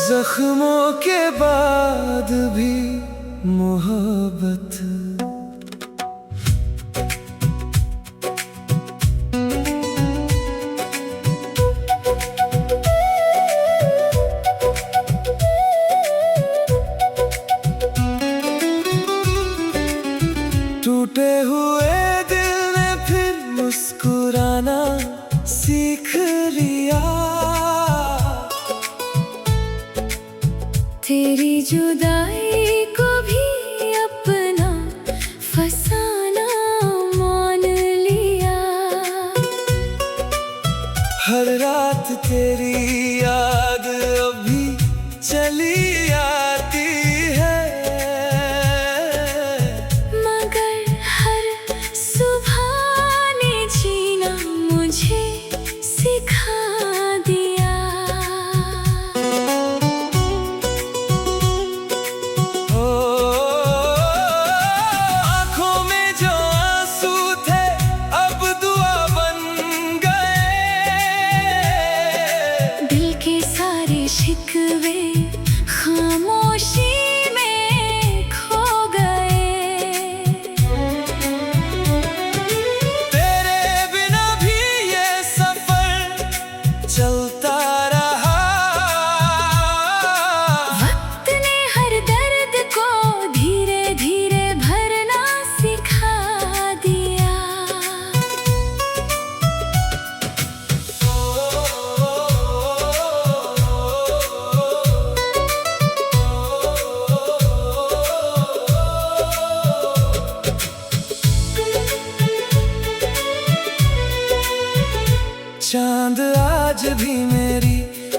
जख्मों के बाद भी मोहब्बत, टूटे हुए दिल ने फिर मुस्कुराना सीख लिया। तेरी जुदाई को भी अपना फसाना मान लिया। हर रात तेरी याद अभी चली आती है, मगर हर सुबह ने जीना मुझे सिखा दिया। आँखों में जो आंसू थे अब दुआ बन गए, दिल के सारे शिकवे खामोशी में खो गए। तेरे बिना भी ये सफर चलता रहा। वक्त ने हर दर्द को धीरे धीरे भरना सिखा दिया। चांद आज भी मेरी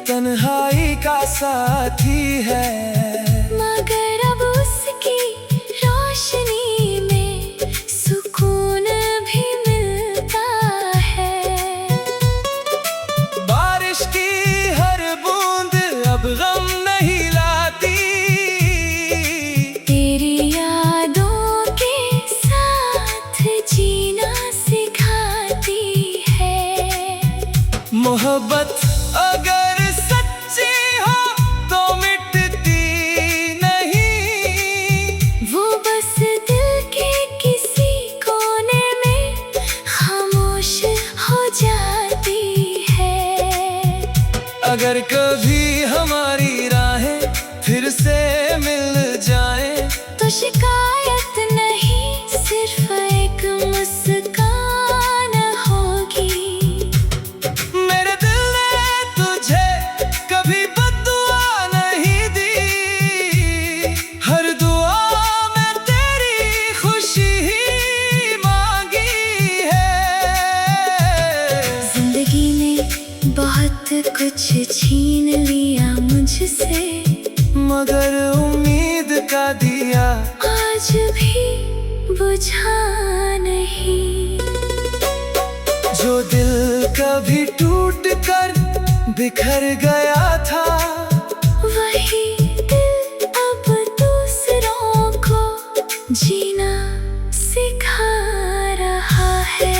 तन्हाई का साथी है, मगर अब उसकी रोशनी में सुकून भी मिलता है। बारिश की हर बूंद अब गम नहीं लाती। तेरी यादों के साथ जीना सिखाती है। मोहब्बत अगर सच्ची हो तो मिटती नहीं, वो बस दिल के किसी कोने में खामोश हो जाती है। अगर कभी हमारी राहें फिर से मिल जाएं, तो शिकायत नहीं, सिर्फ एक मुस्कान होगी। मेरे दिल ने तुझे कभी बद्दुआ नहीं दी, हर दुआ में तेरी खुशी ही मांगी है। जिंदगी ने बहुत कुछ छीन लिया मुझसे, मगर उम्मीद का दिया आज भी बुझा नहीं। जो दिल कभी टूट कर बिखर गया था, वही दिल अब दूसरों को जीना सिखा रहा है।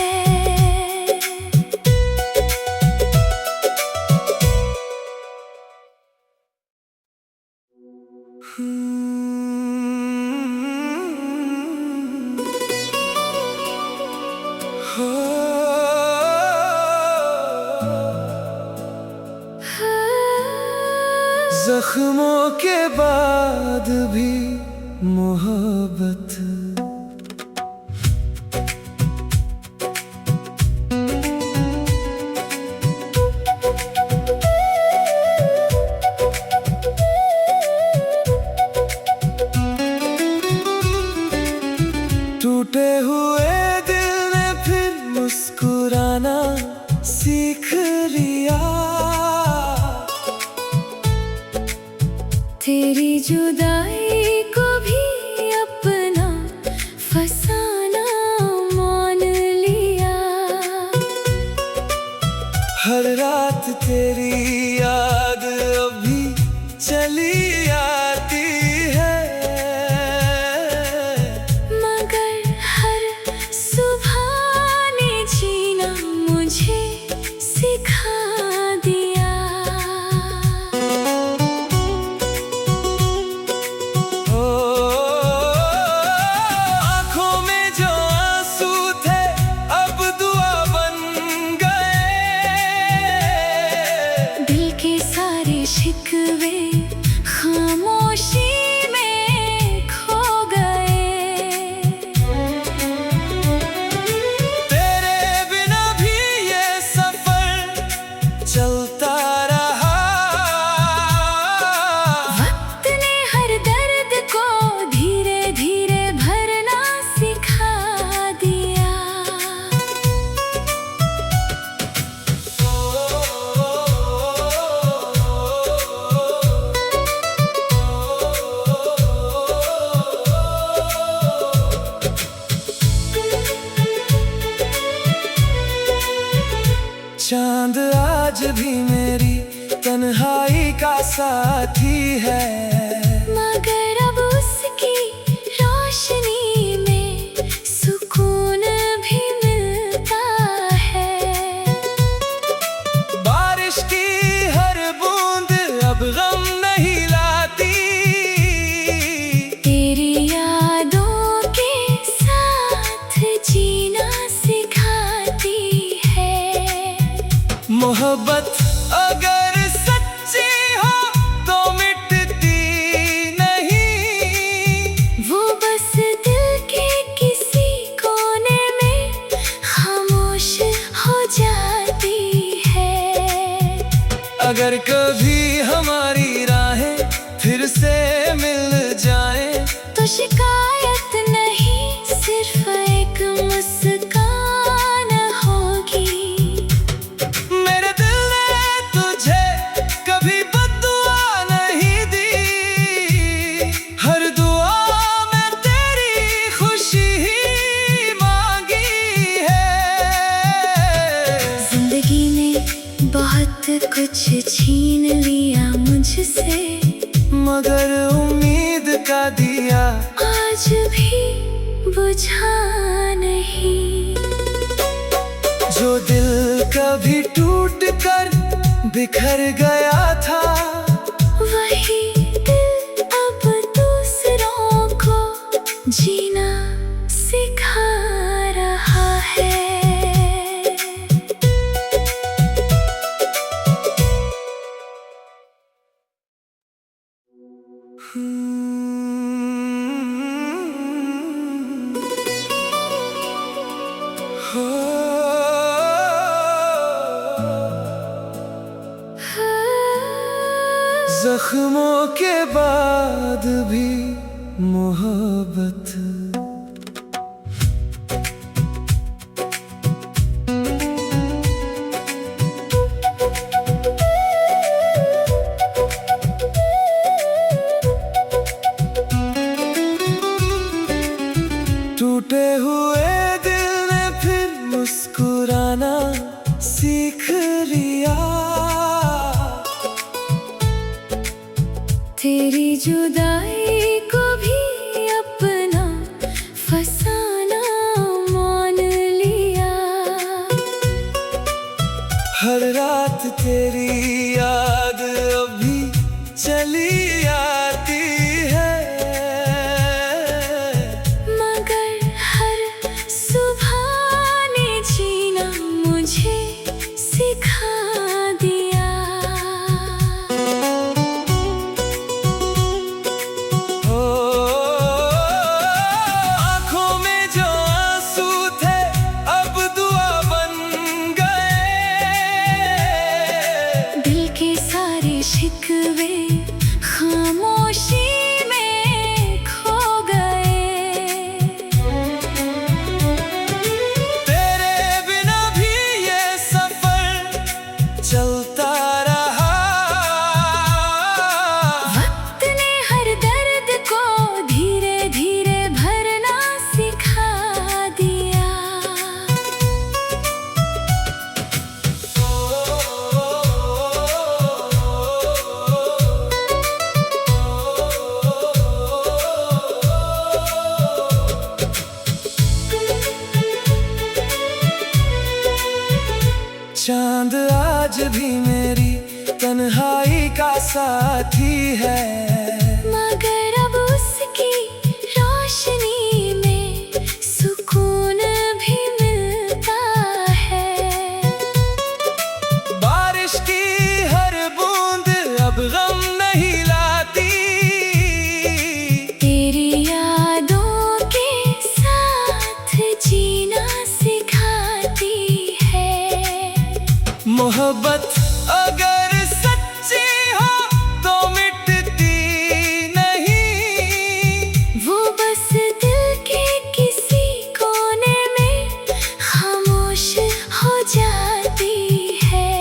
जख्मों के बाद भी मोहब्बत, टूटे हुए दिल ने फिर मुस्कुराना सीख लिया। तेरी जुदाई को भी अपना फसाना मान लिया। हर रात तेरी याद अभी चली आती साथी है। मगर अब उसकी रोशनी में सुकून भी मिलता है। बारिश की हर बूंद अब गम नहीं लाती, तेरी यादों के साथ जीना सिखाती है। मोहब्बत अगर सच्ची हो तो मिटती नहीं, वो बस दिल के किसी कोने में खामोश हो जाती है। अगर कभी हमारी राहें फिर से मिल जाएं, तो शिकायत नहीं, सिर्फ एक मुस्कान होगी। मेरे दिल ने तुझे कभी बद्दुआ नहीं दी, हर दुआ में तेरी खुशी ही मांगी है। जिंदगी ने बहुत कुछ छीन लिया मुझसे, मगर उम्मीद का दिया आज भी बुझा नहीं। जो दिल कभी टूट कर बिखर गया था, वही दिल अब दूसरों को जीना सिखा रहा है। जख्मों के बाद भी मोहब्बत, टूटे हुए दिल ने फिर मुस्कुराना सीख लिया। तेरी जुदाई को भी अपना फसाना मान लिया। हर रात तेरी याद अभी चली आती है, मगर हर सुबह ने जीना मुझे सिखा दिया। आँखों में जो आंसू थे अब दुआ बन गए, दिल के सारे शिकवे खामोशी में खो गए। तेरे बिना भी ये सफर चलता रहा। वक्त ने हर दर्द को धीरे धीरे भरना सिखा दिया। चांद आज भी मेरी तन्हाई का साथी है, मगर अब उसकी रोशनी में सुकून भी मिलता है। बारिश की हर बूंद अब गम नहीं लाती, तेरी यादों के साथ जीना सिखाती है। मोहब्बत अगर सच्ची हो तो मिटती नहीं, वो बस दिल के किसी कोने में खामोश हो जाती है।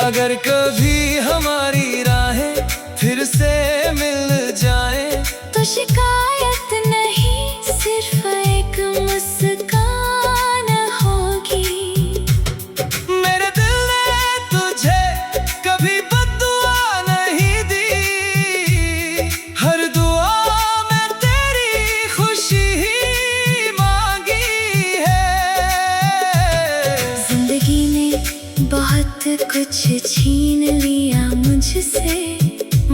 अगर कभी हमारी राहें फिर से मिल जाएं, तो शिकायत नहीं, सिर्फ एक मुस्कान होगी। मेरे दिल ने तुझे कभी बद्दुआ नहीं छीन लिया मुझसे,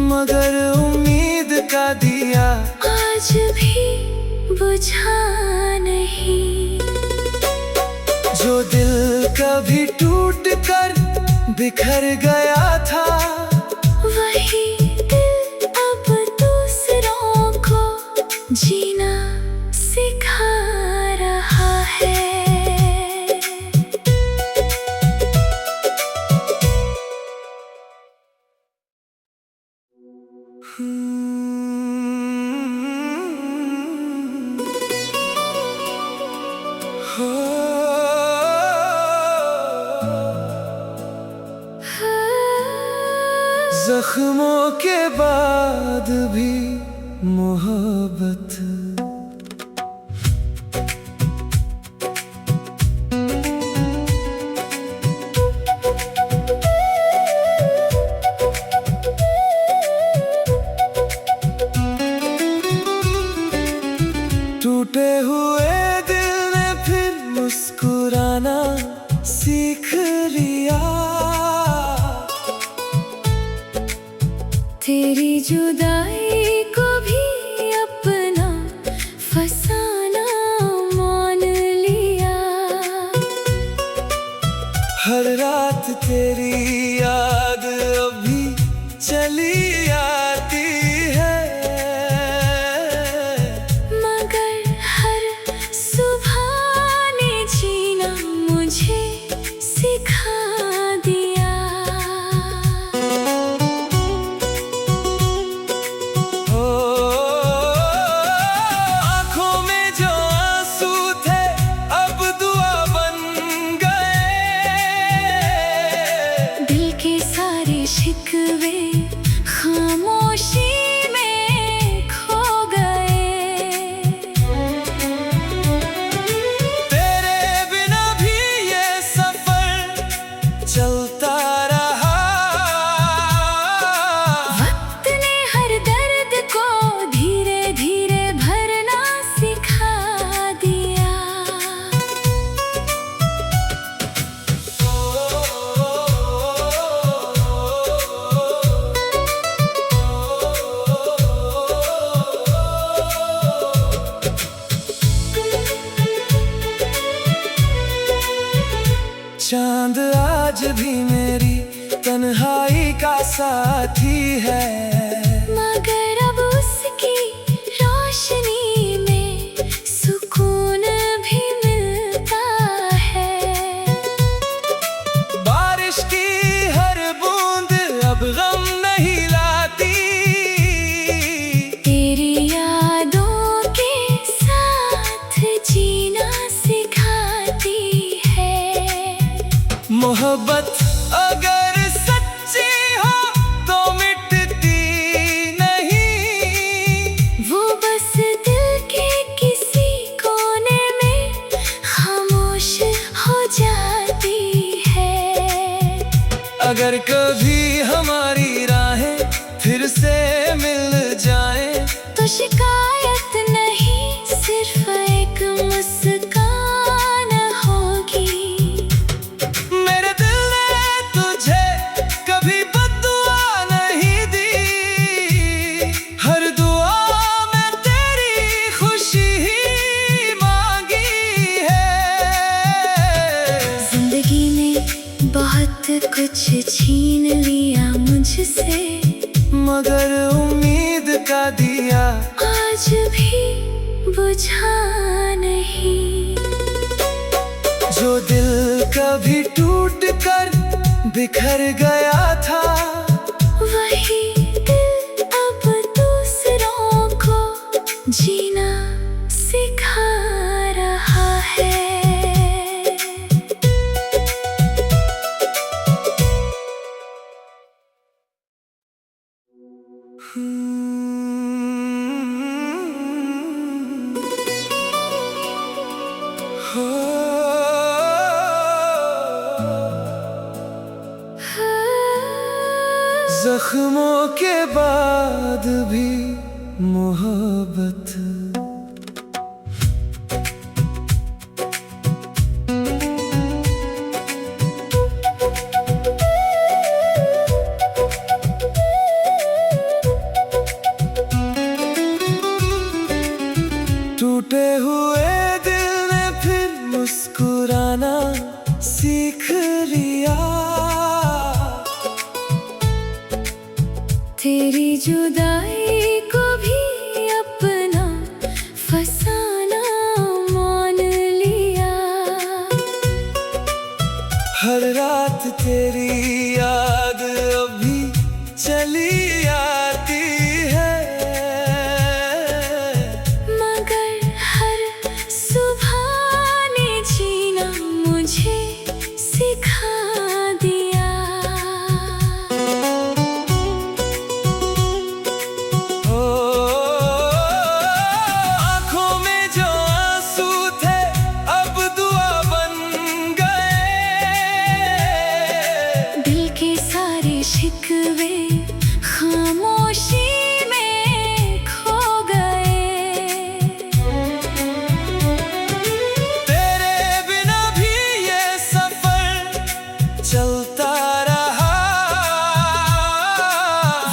मगर उम्मीद का दिया आज भी बुझा नहीं। जो दिल कभी टूट कर बिखर गया था, वही दिल अब दूसरों को जीना सिखा रहा है। जख्मों के बाद भी मोहब्बत, टूटे हुए दिल ने फिर मुस्कुराना सीख लिया। तेरी जुदाई को भी अपना फसाना मान लिया। हर रात तेरी याद अभी चली आती है, मगर हर सुबह ने जीना मुझे सिखा दिया। आँखों में जो आंसू थे अब दुआ बन गए, दिल के सारे शिकवे खामोशी में खो गए। तेरे बिना भी ये सफर चलता रहा। वक्त ने हर दर्द को धीरे धीरे भरना सिखा दिया। चांद आज भी मेरी तन्हाई का साथी है, मगर अब उसकी रोशनी में सुकून भी मिलता है। बारिश की हर बूंद अब गम नहीं लाती, तेरी यादों के साथ जीना सिखाती है। मोहब्बत अगर सच्ची हो तो मिटती नहीं, वो बस दिल के किसी कोने में खामोश हो जाती है। अगर कभी हमारी राहें फिर से मिल जाएं, तो शिकायत नहीं, सिर्फ एक मुस्कान होगी। मेरे दिल ने तुझे कभी बद्दुआ नहीं दी, हर दुआ में तेरी खुशी ही मांगी है। जिंदगी ने बहुत कुछ छीन लिया मुझसे, मगर उम्मीद का दिया आज भी बुझा नहीं। जो दिल कभी टूट कर बिखर गया था, वही दिल अब दूसरों को जीना सिखा रहा है। जख्मों के बाद भी मोहब्बत, जुदाई को भी अपना फसाना मान लिया। हर रात तेरी याद अभी चली आती है, मगर हर सुबह ने जीना मुझे सिखा दिया। ओ आँखों में जो आंसू थे अब दुआ बन गए, दिल के सारे शिकवे खामोशी में खो गए। तेरे बिना भी ये सफर चलता रहा।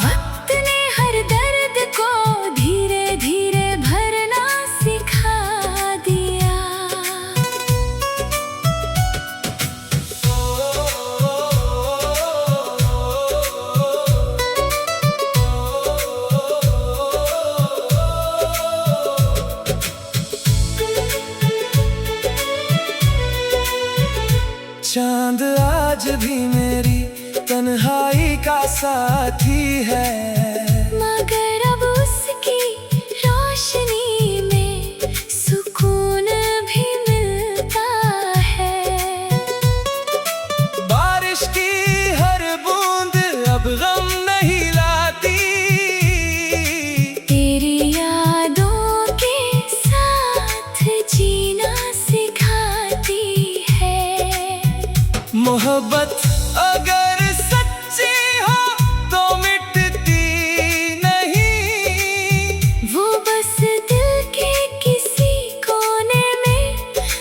वक्त ने हर दर्द को धीरे धीरे भरना सिखा दिया। चांद आज भी मेरी तन्हाई का साथी है, मगर अब उसकी रोशनी में सुकून भी मिलता है। बारिश की हर बूंद अब गम नहीं लाती, तेरी यादों के साथ जीना सिखाती है। मोहब्बत अगर सच्ची हो तो मिटती नहीं, वो बस दिल के किसी कोने में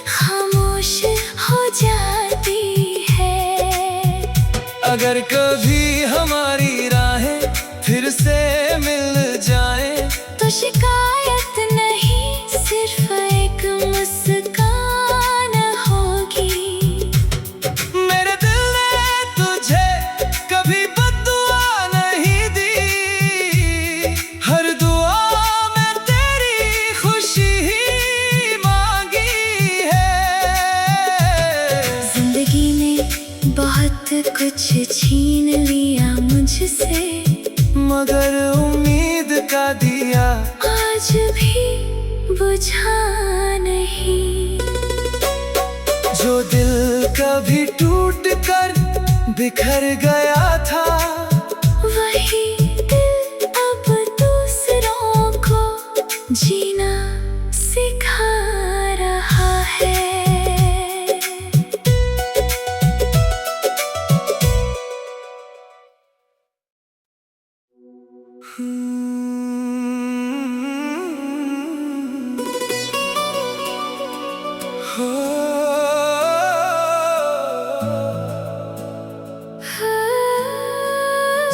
खामोश हो जाती है। अगर कभी हमारी राहें फिर से मिल जाएं, तो शिकायत नहीं सिर्फ एक मुस्कान होगी। मेरे दिल ने तुझे कभी बद्दुआ नहीं दी, हर दुआ में तेरी खुशी ही मांगी है। जिंदगी ने बहुत कुछ छीन लिया मुझसे, मगर उम्मीद का दिया आज भी बुझा नहीं। जो दिल कभी टूट कर बिखर गया था, वही दिल अब दूसरों को जीना सिखा रहा है।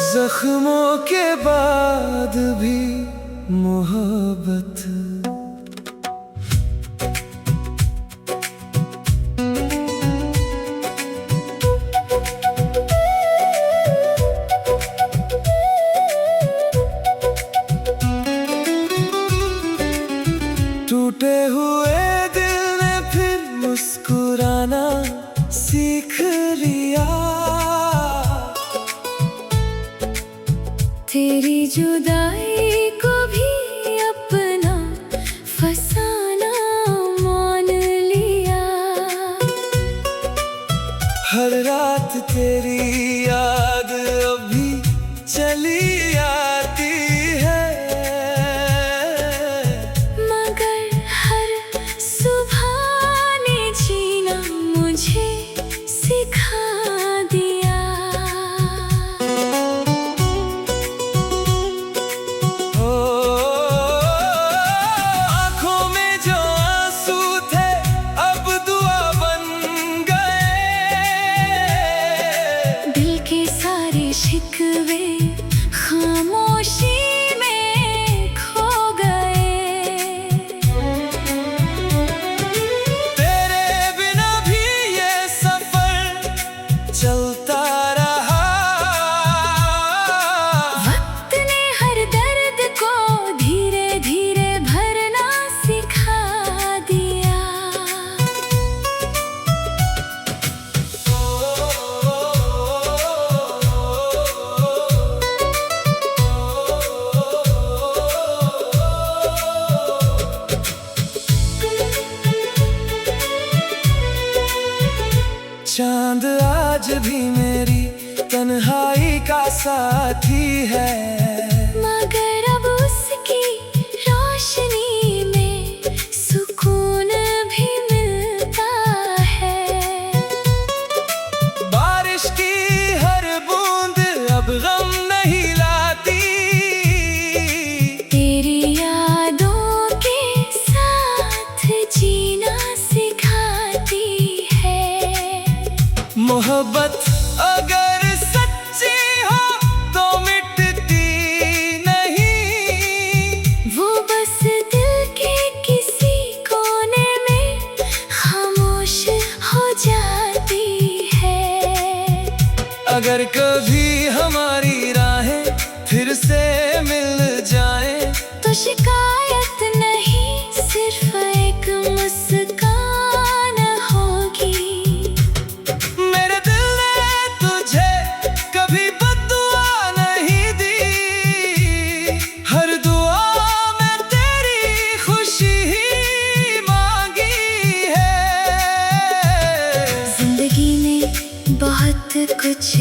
जख्मों के बाद भी मोहब्बत, टूटे हुए दिल ने फिर मुस्कुराना सीख लिया। तेरी जुदाई को भी अपना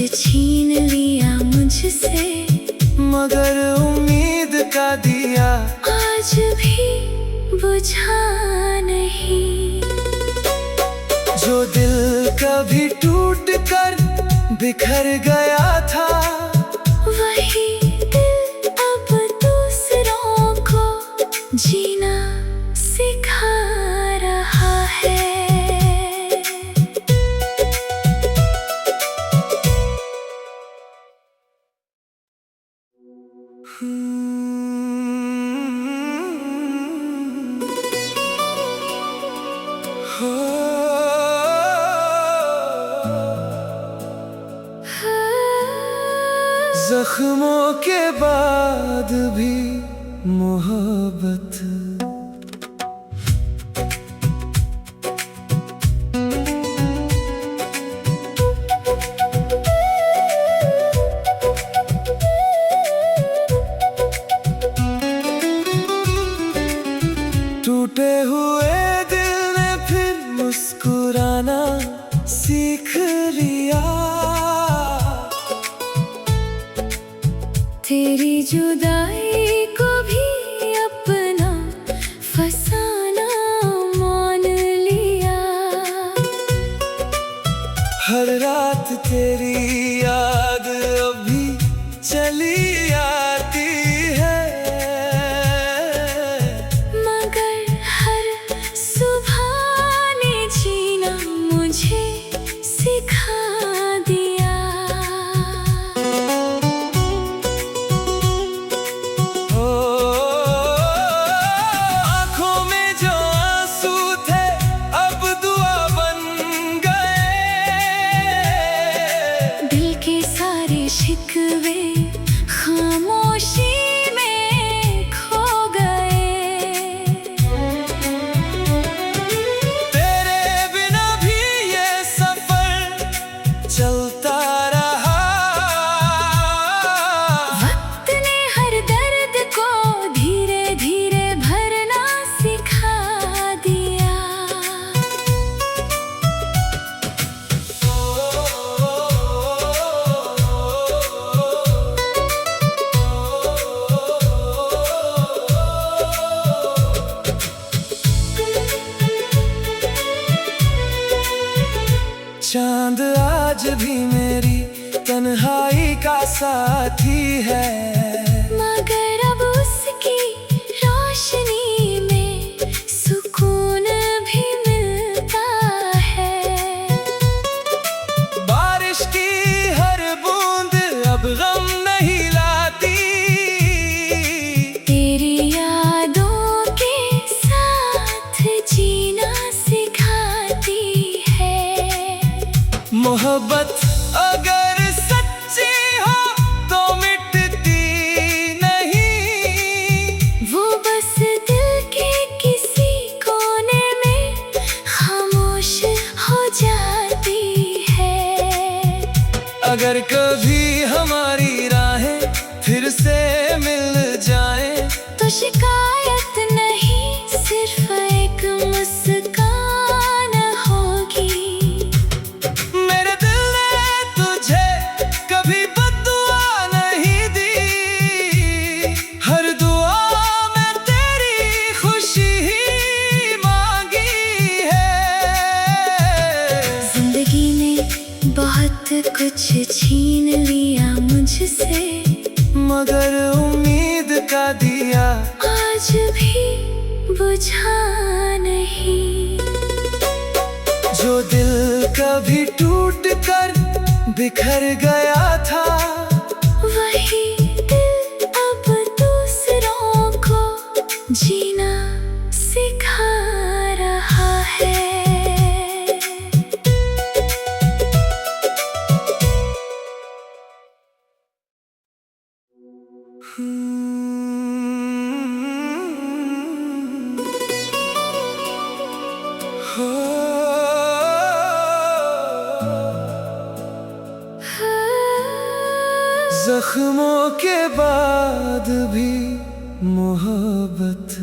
छीन लिया मुझसे, मगर उम्मीद का दिया आज भी बुझा नहीं। जो दिल कभी टूट कर बिखर गया था, वही दिल अब दूसरों को जीना सिखा रहा है। जख्मों के बाद भी मोहब्बत, टूटे हुए दिल ने फिर मुस्कुराना सीख लिया। तेरी जुदाई को भी अपना फसाना मान लिया। हर रात तेरी याद अभी चली आती है, मगर हर सुबह ने जीना मुझे सिखा दिया। आँखों में जो आंसू थे अब दुआ बन गए, दिल के सारे शिकवे खामोशी में खो गए। तेरे बिना भी ये सफर चलता रहा। वक्त ने हर दर्द को धीरे धीरे भरना सिखा दिया। चांद आज भी मेरी तन्हाई का साथी है, मगर अब उसकी रोशनी में सुकून भी मिलता है। बारिश की हर बूंद अब गम नहीं लाती, तेरी यादों के साथ जीना सिखाती है। मोहब्बत अगर सच्ची हो तो मिटती नहीं, वो बस दिल के किसी कोने में खामोश हो जाती है। अगर कभी हमारी राहें फिर से मिल जाएं, तो शिकायत नहीं, सिर्फ एक मुस्कान होगी। मेरे दिल ने तुझे कभी बद्दुआ नहीं दी, हर दुआ में तेरी खुशी ही मांगी है। जिंदगी ने बहुत कुछ छीन लिया मुझसे, मगर उम्मीद का दिया आज भी बुझा नहीं। जो दिल कभी टूट कर बिखर गया था, वही दिल अब दूसरों को जीना सिखा रहा है। जख्मों के बाद भी मोहब्बत,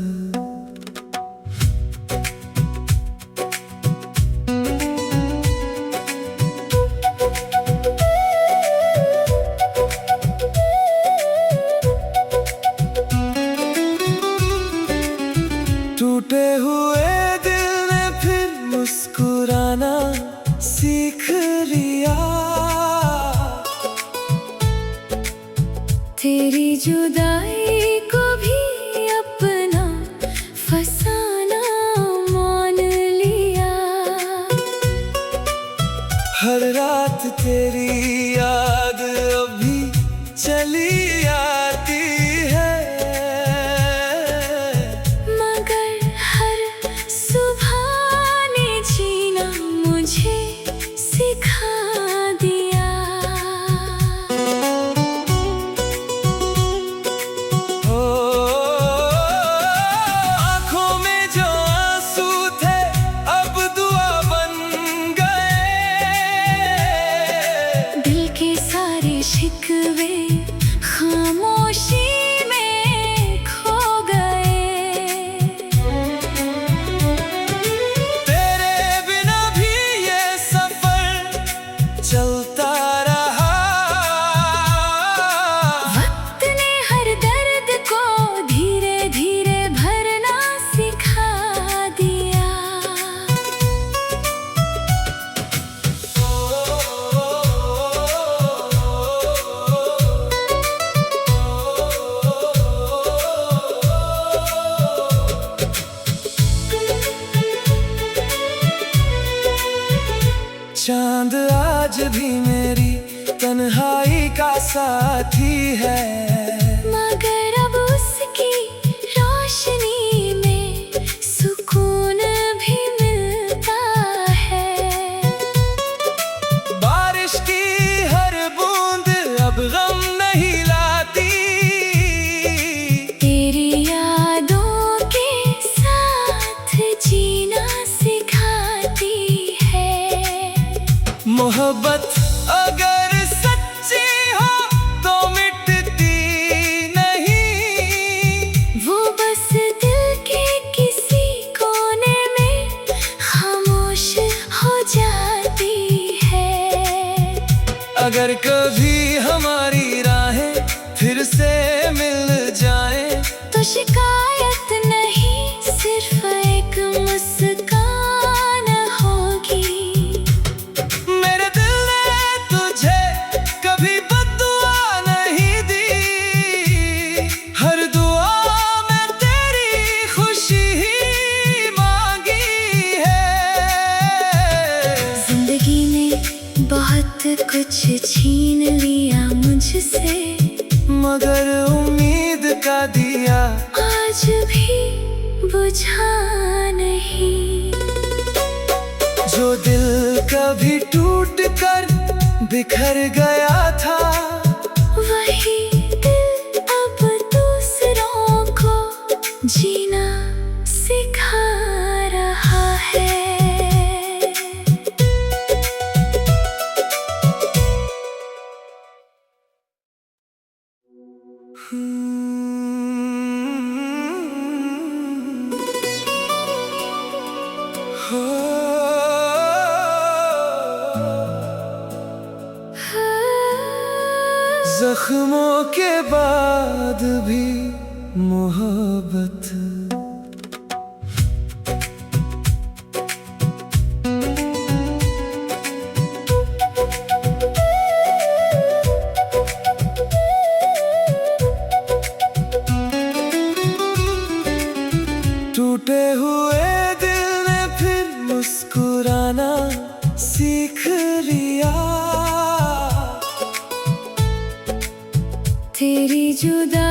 छीन लिया मुझसे, मगर उम्मीद का दिया आज भी बुझा नहीं। जो दिल कभी टूट कर बिखर गया था, वही दिल अब दूसरों को जीना सिखा रहा है। जख्मों के बाद भी मोहब्बत, टूटे हुए दिल ने फिर मुस्कुराना सीख लिया। तेरी जुदा